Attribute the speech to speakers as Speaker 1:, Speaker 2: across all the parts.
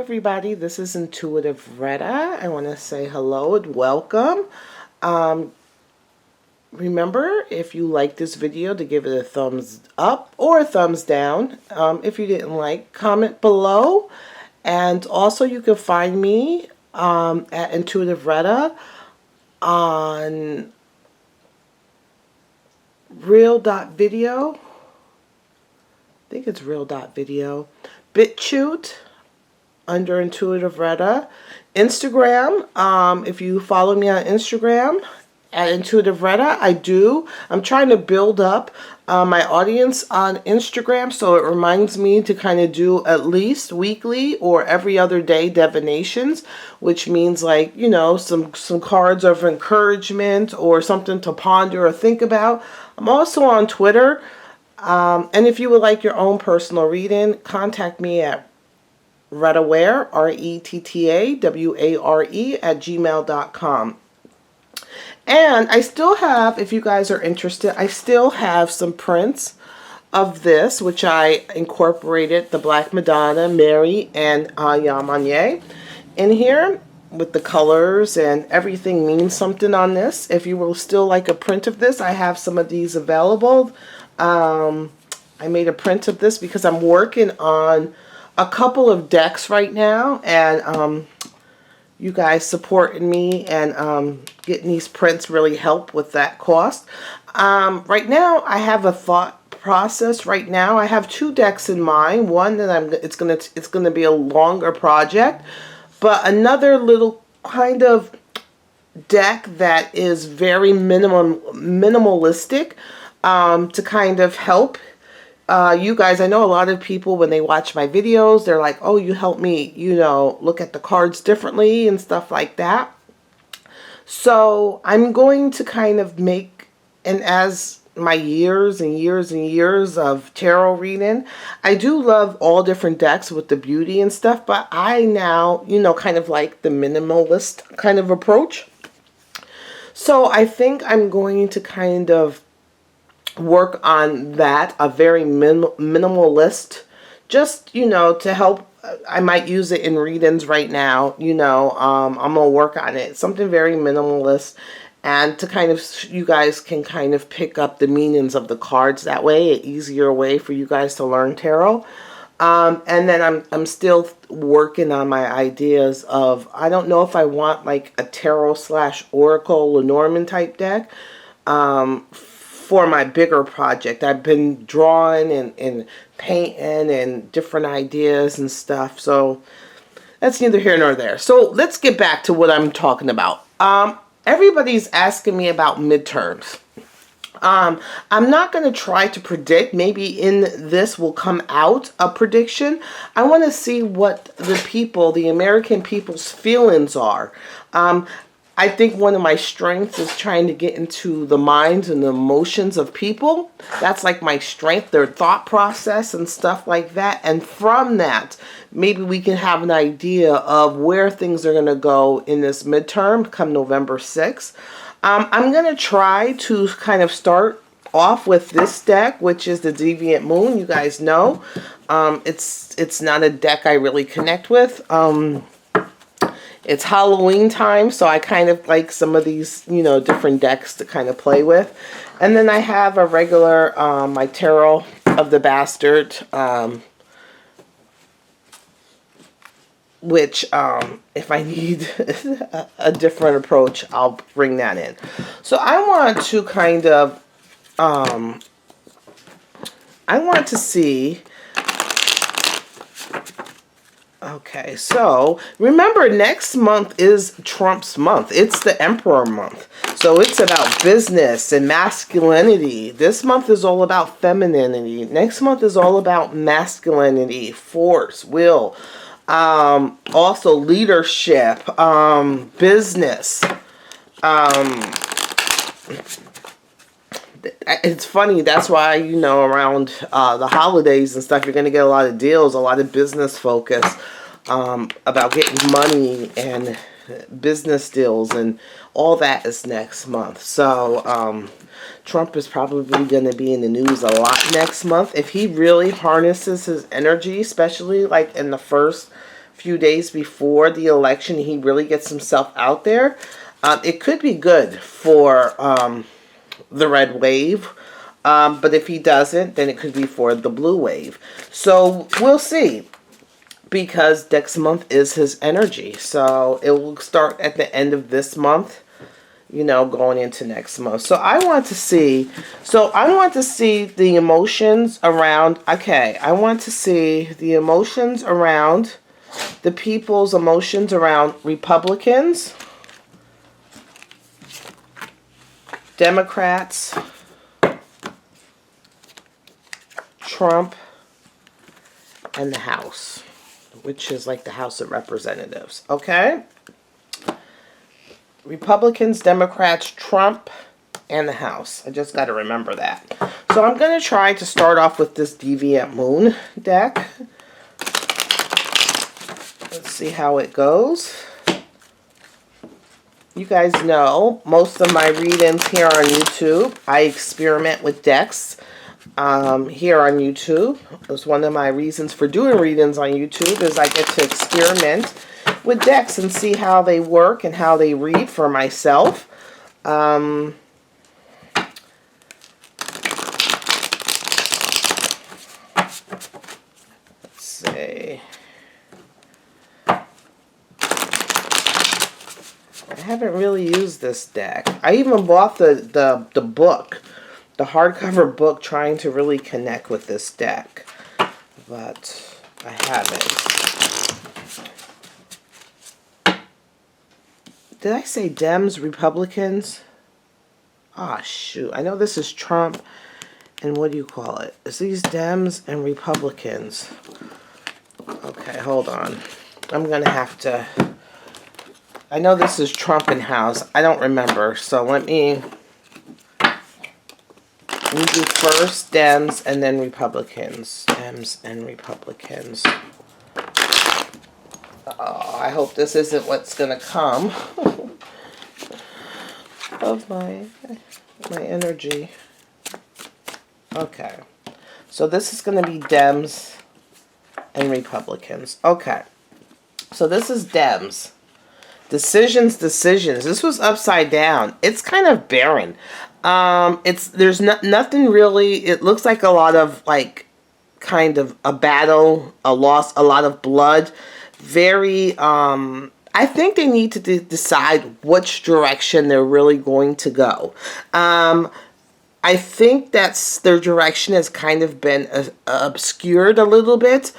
Speaker 1: everybody, this is Intuitive Retta. I want to say hello and welcome. Remember, if you like this video, to give it a thumbs up or a thumbs down. If you didn't like, comment below. And also you can find me at Intuitive Retta on real.video. I think it's real.video. BitChute under Intuitive Retta. Instagram, if you follow me on Instagram at Intuitive Retta, I'm trying to build up my audience on Instagram, so it reminds me to kind of do at least weekly or every other day divinations, which means, like, you know, some cards of encouragement or something to ponder or think about. I'm also on Twitter, and if you would like your own personal reading, contact me at rettaware, RETTAWARE @gmail.com. And I still have, if you guys are interested, I still have some prints of this, which I incorporated the Black Madonna, Mary, and Yamanye in here with the colors, and everything means something on this. If you will still like a print of this, I have some of these available. I made a print of this because I'm working on a couple of decks right now, and you guys supporting me and getting these prints really help with that cost. Right now I have a thought process. Right now I have two decks in mind. One that it's gonna be a longer project, but another little kind of deck that is very minimalistic to kind of help you guys. I know a lot of people, when they watch my videos, they're like, oh, you help me, you know, look at the cards differently and stuff like that. So I'm going to kind of make, and as my years and years and years of tarot reading, I do love all different decks with the beauty and stuff, but I now, you know, kind of like the minimalist kind of approach. So I think I'm going to kind of work on that, a very minimalist, just, you know, to help. I might use it in readings right now, you know. I'm gonna work on it, something very minimalist, and to kind of, you guys can kind of pick up the meanings of the cards that way, an easier way for you guys to learn tarot. And then I'm still working on my ideas of, I don't know if I want like a tarot / oracle Lenormand type deck for my bigger project. I've been drawing and painting and different ideas and stuff, so that's neither here nor there. So let's get back to what I'm talking about. Everybody's asking me about midterms. I'm not going to try to predict. Maybe in this will come out a prediction. I want to see what the people, the American people's feelings are. I think one of my strengths is trying to get into the minds and the emotions of people. That's like my strength, their thought process and stuff like that. And from that, maybe we can have an idea of where things are going to go in this midterm come November 6th. I'm going to try to kind of start off with this deck, which is the DVL Moon. You guys know, it's not a deck I really connect with. It's Halloween time, so I kind of like some of these, you know, different decks to kind of play with. And then I have a regular, my Tarot of the Bastard, which, if I need a different approach, I'll bring that in. So I want to kind of, I want to see. Okay, so remember, next month is Trump's month. It's the Emperor month. So it's about business and masculinity. This month is all about femininity. Next month is all about masculinity, force, will, also leadership, business. It's funny, that's why, you know, around the holidays and stuff, you're going to get a lot of deals, a lot of business focus about getting money and business deals, and all that is next month. So Trump is probably going to be in the news a lot next month. If he really harnesses his energy, especially like in the first few days before the election, he really gets himself out there, it could be good for the red wave. But if he doesn't, then it could be for the blue wave. So we'll see, because next month is his energy. So it will start at the end of this month, you know, going into next month. So I want to see, the emotions around, okay, I want to see the emotions around, the people's emotions around Republicans, Democrats, Trump, and the House, which is like the House of Representatives, okay? Republicans, Democrats, Trump, and the House. I just got to remember that. So I'm going to try to start off with this DVL Moon deck. Let's see how it goes. You guys know, most of my read-ins here on YouTube, I experiment with decks here on YouTube. It's one of my reasons for doing read-ins on YouTube, is I get to experiment with decks and see how they work and how they read for myself. Let's see. I haven't really used this deck. I even bought the book, the hardcover book, trying to really connect with this deck, but I haven't. Did I say Dems, Republicans? Ah, shoot. I know this is Trump, and what do you call it? It's these Dems and Republicans. Okay, hold on. I'm going to have to... I know this is Trump and House. I don't remember, so let me do first Dems and then Republicans. Dems and Republicans. Oh, I hope this isn't what's going to come of my energy. Okay. So this is going to be Dems and Republicans. Okay. So this is Dems. Decisions. This was upside down. It's kind of barren. There's nothing really. It looks like a lot of, like, kind of a battle, a loss, a lot of blood. Very, I think they need to decide which direction they're really going to go. I think that's their direction has kind of been obscured a little bit.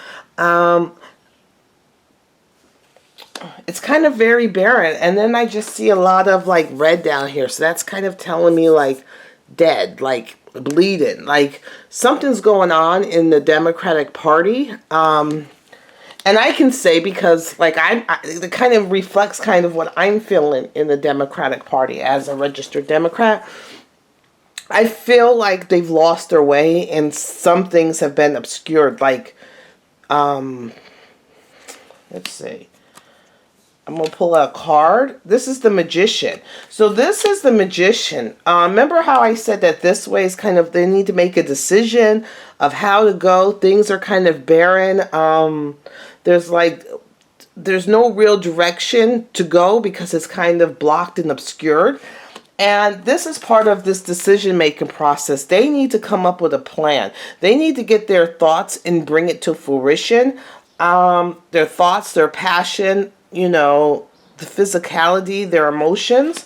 Speaker 1: It's kind of very barren, and then I just see a lot of, like, red down here, so that's kind of telling me, like, dead, like, bleeding, like, something's going on in the Democratic Party. And I can say, because, like, it kind of reflects kind of what I'm feeling in the Democratic Party as a registered Democrat. I feel like they've lost their way, and some things have been obscured, like, let's see. I'm going to pull out a card. This is the Magician. So this is the Magician. Remember how I said that this way is kind of, they need to make a decision of how to go. Things are kind of barren. There's no real direction to go because it's kind of blocked and obscured. And this is part of this decision-making process. They need to come up with a plan. They need to get their thoughts and bring it to fruition. Their thoughts, their passion, you know, the physicality, their emotions.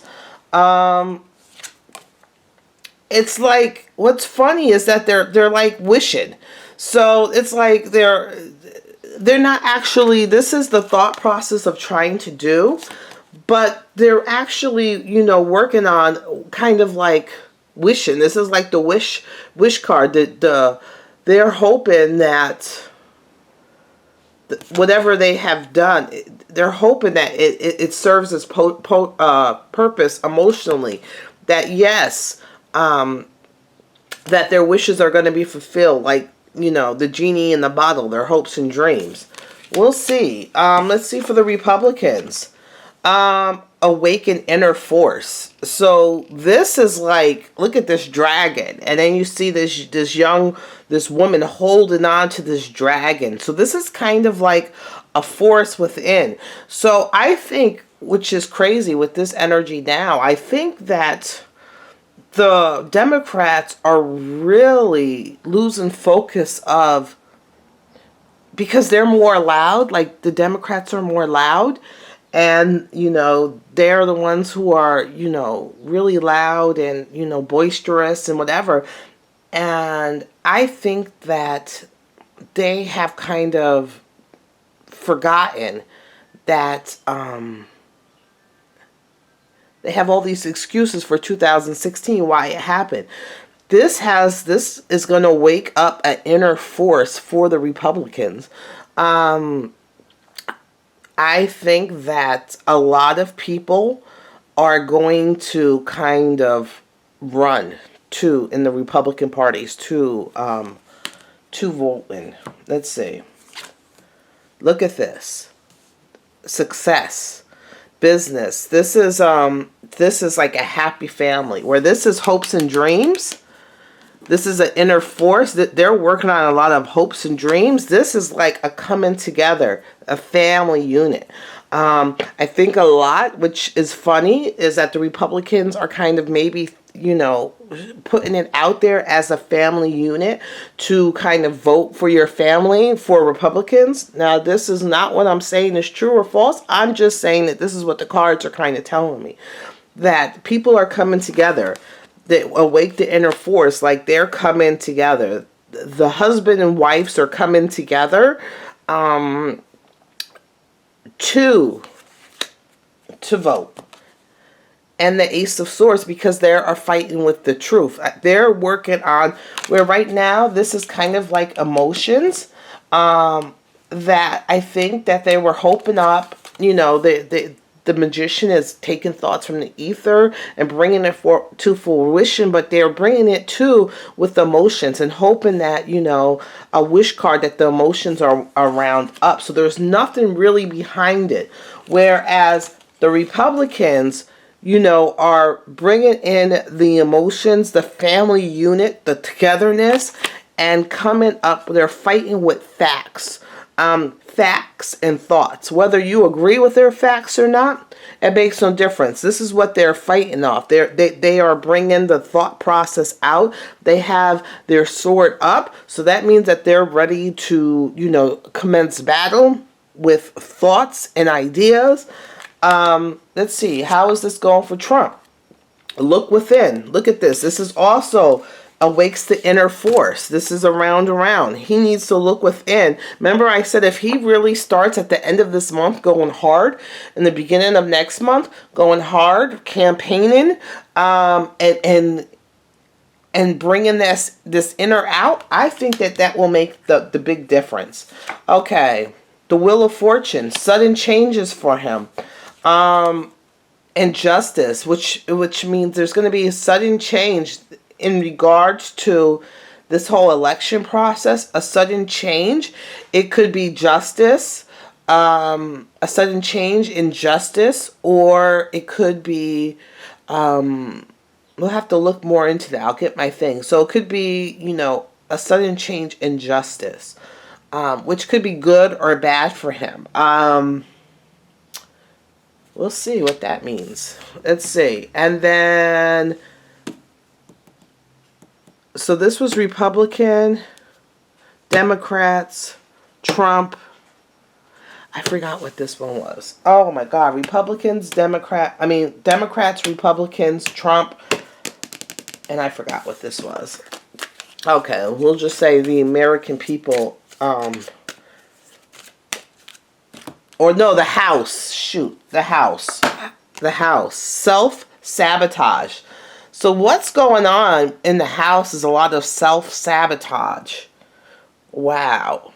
Speaker 1: It's like, what's funny is that they're like wishing. So it's like they're not actually, this is the thought process of trying to do, but they're actually, you know, working on kind of like wishing. This is like the wish card. They're hoping that whatever they have done, they're hoping that it serves its purpose emotionally. That yes, that their wishes are going to be fulfilled. Like, you know, the genie in the bottle, their hopes and dreams. We'll see. Let's see for the Republicans. Awaken inner force. So this is like, look at this dragon, and then you see this woman holding on to this dragon. So this is kind of like a force within. So I think, which is crazy with this energy now, I think that the Democrats are really losing focus of, because they're more loud, like the Democrats are more loud, and, you know, they're the ones who are, you know, really loud and, you know, boisterous and whatever. And I think that they have kind of forgotten that they have all these excuses for 2016 why it happened. This is going to wake up an inner force for the Republicans. I think that a lot of people are going to kind of run to, in the Republican parties, to vote in. Let's see. Look at this. Success. Business. This is like a happy family, where this is hopes and dreams. This is an inner force that they're working on, a lot of hopes and dreams. This is like a coming together, a family unit. I think a lot, which is funny, is that the Republicans are kind of maybe, you know, putting it out there as a family unit to kind of vote for your family for Republicans. Now, this is not what I'm saying is true or false. I'm just saying that this is what the cards are kind of telling me. That people are coming together. That awake the inner force, like they're coming together. The husband and wives are coming together to vote. And the Ace of Swords, because they are fighting with the truth. They're working on, where right now this is kind of like emotions that I think that they were hoping up, you know, the magician is taking thoughts from the ether and bringing it to fruition, but they're bringing it to with emotions and hoping that, you know, a wish card that the emotions are round up. So there's nothing really behind it. Whereas the Republicans, you know, are bringing in the emotions, the family unit, the togetherness, and coming up, they're fighting with facts. Facts and thoughts. Whether you agree with their facts or not, it makes no difference. This is what they're fighting off. They are bringing the thought process out. They have their sword up. So that means that they're ready to, you know, commence battle with thoughts and ideas. Let's see. How is this going for Trump? Look within. Look at this. This is also awakes the inner force. This is around. He needs to look within. Remember I said if he really starts at the end of this month going hard, in the beginning of next month going hard, campaigning, and bringing this inner out, I think that will make the big difference. Okay, the Wheel of Fortune, sudden changes for him. Injustice, which means there's going to be a sudden change in regards to this whole election process, a sudden change. It could be justice, a sudden change in justice, or it could be, we'll have to look more into that. I'll get my thing. So it could be, you know, a sudden change in justice, which could be good or bad for him. We'll see what that means. Let's see. And then, so this was Republican, Democrats, Trump. I forgot what this one was. Oh my God. Republicans, Democrats, Republicans, Trump. And I forgot what this was. Okay. We'll just say the American people, or no, the House. Shoot. The House. The House. Self-sabotage. So what's going on in the House is a lot of self-sabotage. Wow.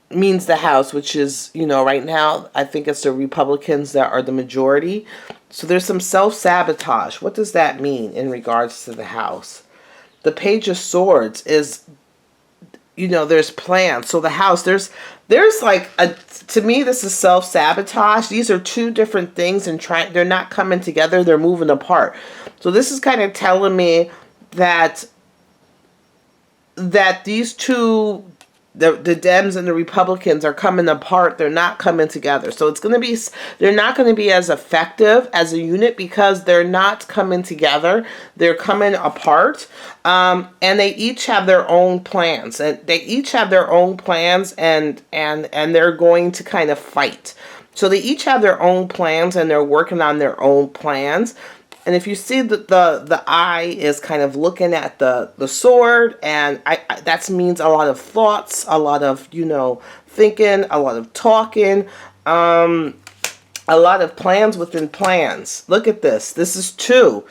Speaker 1: Means the House, which is, you know, right now, I think it's the Republicans that are the majority. So there's some self-sabotage. What does that mean in regards to the House? The Page of Swords is, you know, there's plans. So the House, there's like to me, this is self-sabotage. These are two different things, and they're not coming together. They're moving apart. So this is kind of telling me that these two The Dems and the Republicans are coming apart. They're not coming together. So it's going to be, they're not going to be as effective as a unit because they're not coming together. They're coming apart. And they each have their own plans. And they each have their own plans, and they're going to kind of fight. So they each have their own plans, and they're working on their own plans. And if you see the eye is kind of looking at the sword, and that means a lot of thoughts, a lot of, you know, thinking, a lot of talking, a lot of plans within plans. Look at this. This is two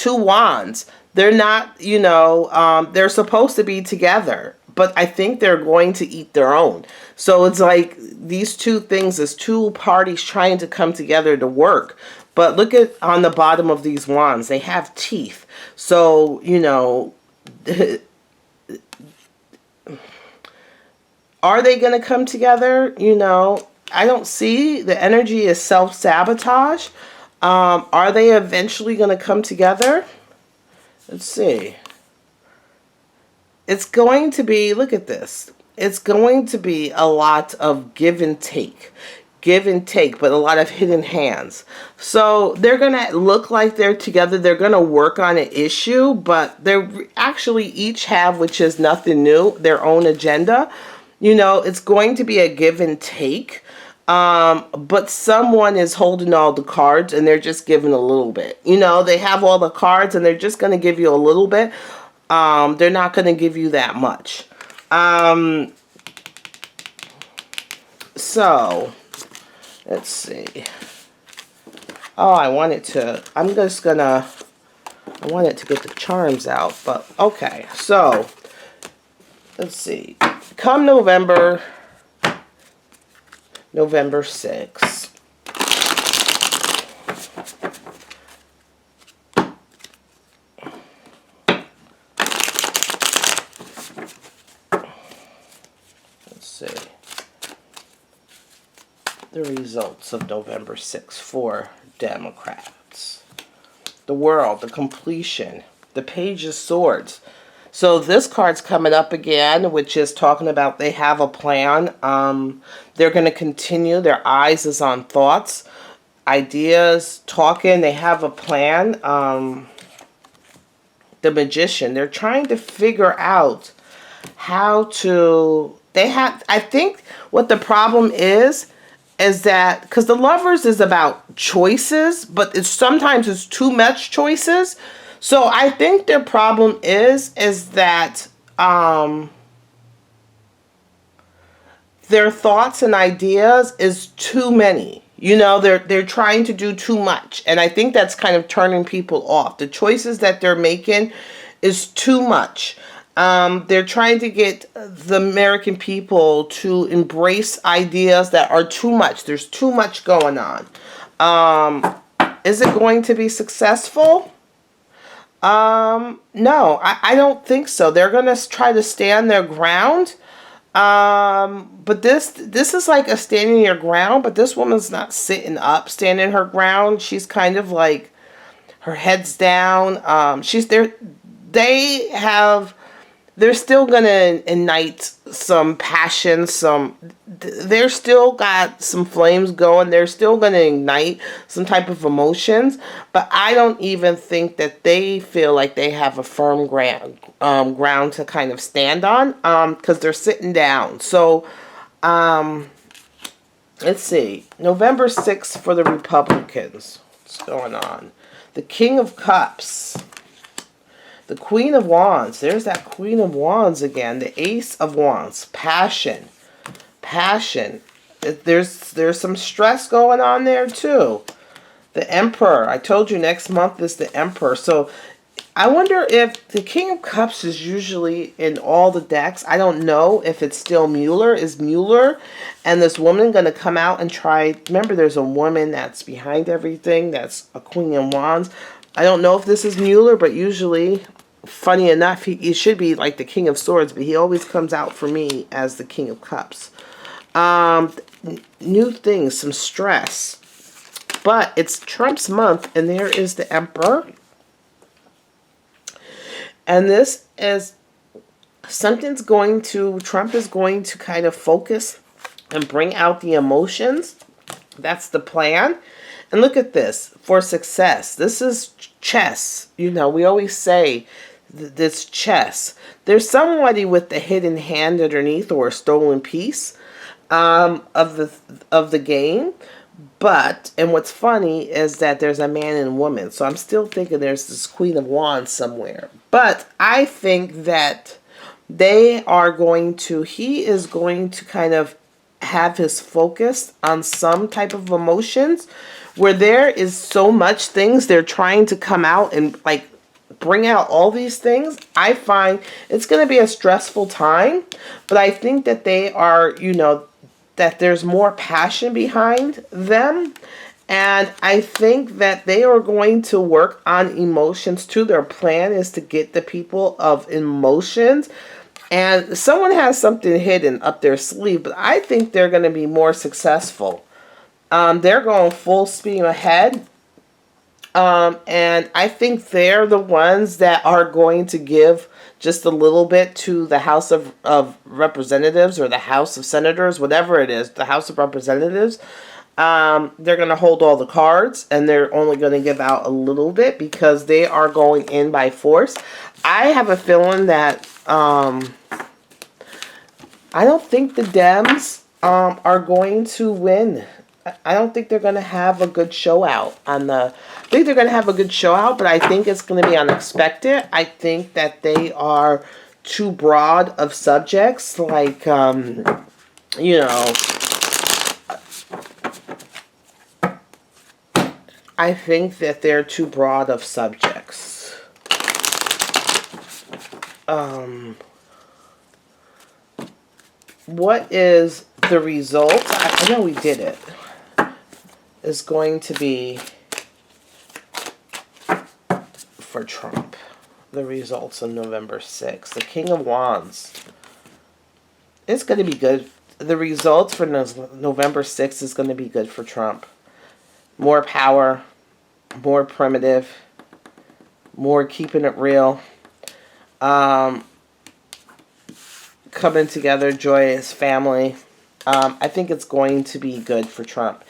Speaker 1: wands. They're not, you know, they're supposed to be together, but I think they're going to eat their own. So it's like these two things is two parties trying to come together to work. But look at on the bottom of these wands, they have teeth. So, you know, are they going to come together? You know, I don't see. The energy is self-sabotage. Are they eventually going to come together? Let's see. It's going to be, look at this. It's going to be a lot of give and take. Give and take, but a lot of hidden hands. So they're going to look like they're together. They're going to work on an issue, but they're actually each have, which is nothing new, their own agenda. You know, it's going to be a give and take. But someone is holding all the cards and they're just giving a little bit. You know, they have all the cards and they're just going to give you a little bit. They're not going to give you that much. So, let's see. Oh, I wanted to get the charms out, but okay. So, let's see. Come November 6th. Let's see. The results of November 6th for Democrats. The World, the completion, the Page of Swords. So this card's coming up again, which is talking about they have a plan. They're going to continue. Their eyes is on thoughts, ideas, talking. They have a plan. The Magician. They're trying to figure out how to... I think what the problem is that, because the Lovers is about choices, but sometimes it's too much choices. So I think their problem is that their thoughts and ideas is too many. You know, they're trying to do too much, and I think that's kind of turning people off. The choices that they're making is too much. They're trying to get the American people to embrace ideas that are too much. There's too much going on. Is it going to be successful? No, I don't think so. They're going to try to stand their ground. But this is like a standing your ground, but this woman's not sitting up, standing her ground. She's kind of like, her head's down. She's there. They're still going to ignite some passion, they're still got some flames going. They're still going to ignite some type of emotions, but I don't even think that they feel like they have a firm ground to kind of stand on, because they're sitting down. So, let's see. November 6th for the Republicans. What's going on? The King of Cups. The Queen of Wands. There's that Queen of Wands again. The Ace of Wands. Passion. Passion. There's some stress going on there too. The Emperor. I told you next month is the Emperor. So I wonder if the King of Cups is usually in all the decks. I don't know if it's still Mueller. Is Mueller and this woman going to come out and try... Remember, there's a woman that's behind everything. That's a Queen of Wands. I don't know if this is Mueller, but usually, funny enough, he should be like the King of Swords, but he always comes out for me as the King of Cups. New things, some stress. But it's Trump's month, and there is the Emperor. And this is Trump is going to kind of focus and bring out the emotions. That's the plan. And look at this, for success. This is chess. You know, we always say this chess. There's somebody with the hidden hand underneath, or a stolen piece of the game. But, and what's funny is that there's a man and woman. So I'm still thinking there's this Queen of Wands somewhere. But I think that he is going to kind of have his focus on some type of emotions where there is so much things they're trying to come out and like bring out all these things. I find it's going to be a stressful time, but I think that they are, you know, that there's more passion behind them. And I think that they are going to work on emotions too. Their plan is to get the people of emotions. And someone has something hidden up their sleeve, but I think they're going to be more successful. They're going full steam ahead. And I think they're the ones that are going to give just a little bit to the House of Representatives, or the House of Senators, whatever it is, the House of Representatives. They're going to hold all the cards, and they're only going to give out a little bit because they are going in by force. I have a feeling that I don't think the Dems are going to win. I don't think they're going to have a good show out on the... I think they're going to have a good show out, but I think it's going to be unexpected. I think that they are too broad of subjects, like, you know... I think that they're too broad of subjects. What is the result? I know we did it. Is going to be for Trump. The results on November 6th. The King of Wands. It's going to be good. The results for November 6th is going to be good for Trump. More power, more primitive, more keeping it real, coming together, joyous family. I think it's going to be good for Trump.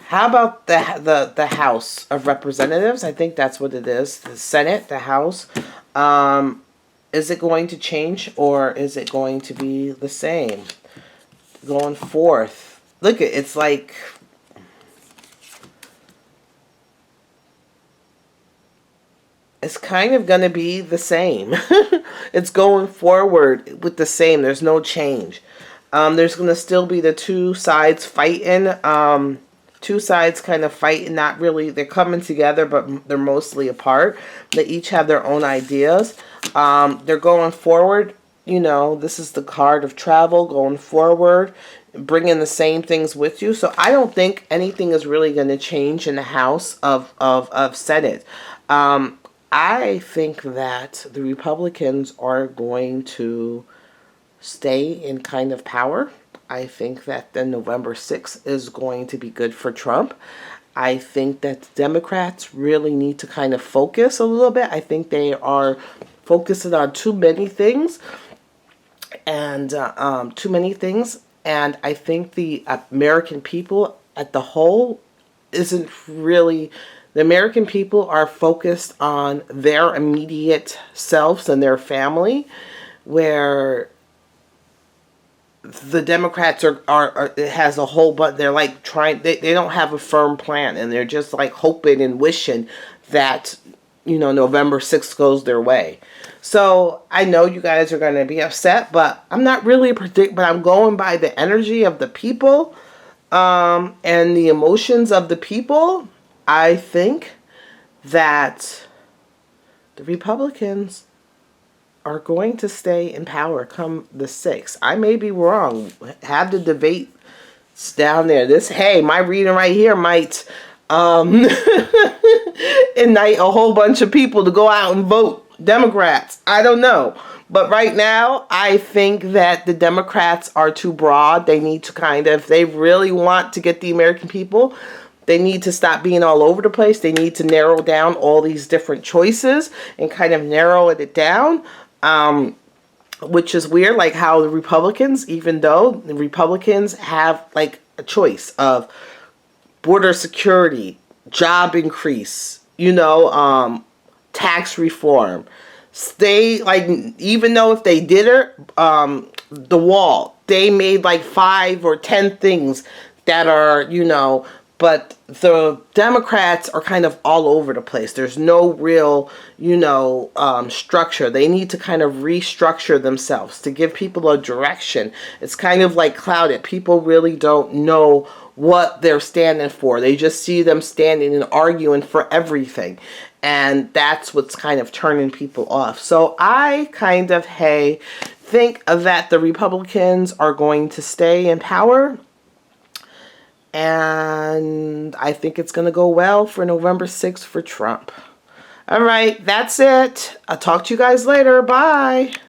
Speaker 1: How about the House of Representatives? I think that's what it is. The Senate, the House. Is it going to change, or is it going to be the same going forth? Look, it's like... It's kind of going to be the same. It's going forward with the same. There's no change. There's going to still be the two sides fighting. Two sides kind of fighting. Not really. They're coming together, but they're mostly apart. They each have their own ideas. They're going forward. You know, this is the card of travel, going forward, bringing the same things with you. So I don't think anything is really going to change in the House of Senate. I think that the Republicans are going to stay in kind of power. I think that the November 6th is going to be good for Trump. I think that the Democrats really need to kind of focus a little bit. I think they are focusing on too many things. And And I think the American people at the whole isn't really... The American people are focused on their immediate selves and their family, where the Democrats are it has a whole bunch. They're like trying, they don't have a firm plan, and they're just like hoping and wishing that, you know, November 6th goes their way. So I know you guys are going to be upset, but I'm not really but I'm going by the energy of the people, and the emotions of the people. I think that the Republicans are going to stay in power come the 6th. I may be wrong. Have the debate down there. Hey, my reading right here might ignite a whole bunch of people to go out and vote Democrats. I don't know. But right now, I think that the Democrats are too broad. They need to if they really want to get the American people, they need to stop being all over the place. They need to narrow down all these different choices and kind of narrow it down. which is weird, like how the Republicans, even though the Republicans have like a choice of border security, job increase, tax reform, stay like, even though if they did it, the wall, they made like 5 or 10 things that are, but the Democrats are kind of all over the place. There's no real, structure. They need to kind of restructure themselves to give people a direction. It's kind of like clouded. People really don't know what they're standing for. They just see them standing and arguing for everything. And that's what's kind of turning people off. So I kind of, think that the Republicans are going to stay in power. And I think it's going to go well for November 6th for Trump. All right, that's it. I'll talk to you guys later. Bye.